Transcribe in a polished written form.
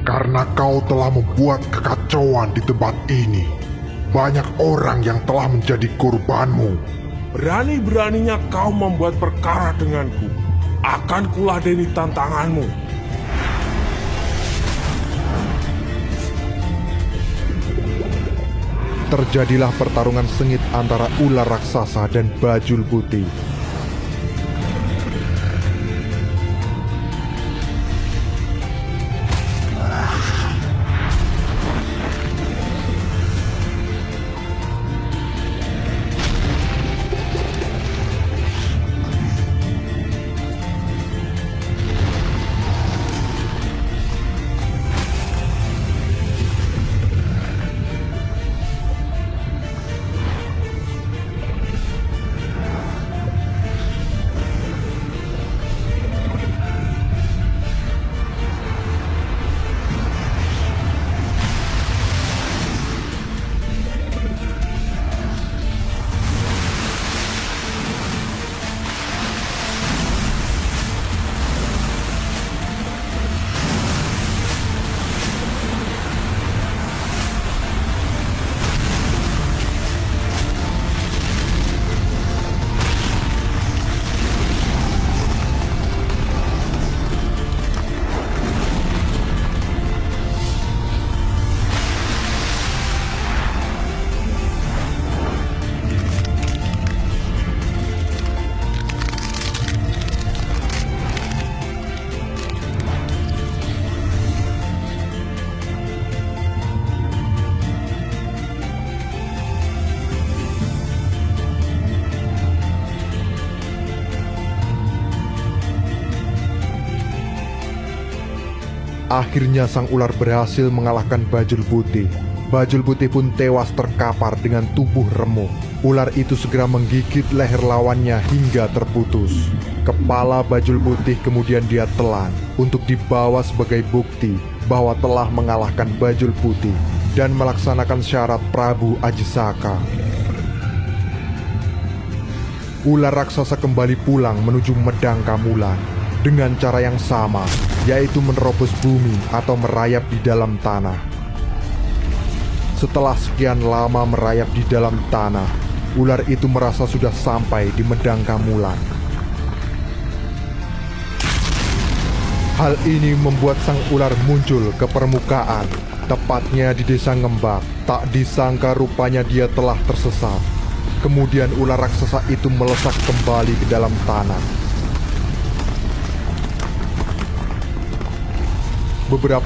Karena kau telah membuat kekacauan di tempat ini, banyak orang yang telah menjadi korbanmu. Berani-beraninya kau membuat perkara denganku. Akan kuladeni tantanganmu. Terjadilah pertarungan sengit antara ular raksasa dan bajul putih. Akhirnya sang ular berhasil mengalahkan bajul putih. Bajul putih pun tewas terkapar dengan tubuh remuk. Ular itu segera menggigit leher lawannya hingga terputus. Kepala bajul putih kemudian dia telan untuk dibawa sebagai bukti bahwa telah mengalahkan bajul putih dan melaksanakan syarat Prabu Ajisaka. Ular raksasa kembali pulang menuju Medang Kamulan dengan cara yang sama, yaitu menerobos bumi atau merayap di dalam tanah. Setelah sekian lama merayap di dalam tanah, ular itu merasa sudah sampai di Medang Kamulan. Hal ini membuat sang ular muncul ke permukaan, tepatnya di desa Ngembak. Tak disangka rupanya dia telah tersesat. Kemudian ular raksasa itu melesak kembali ke dalam tanah. Beberapa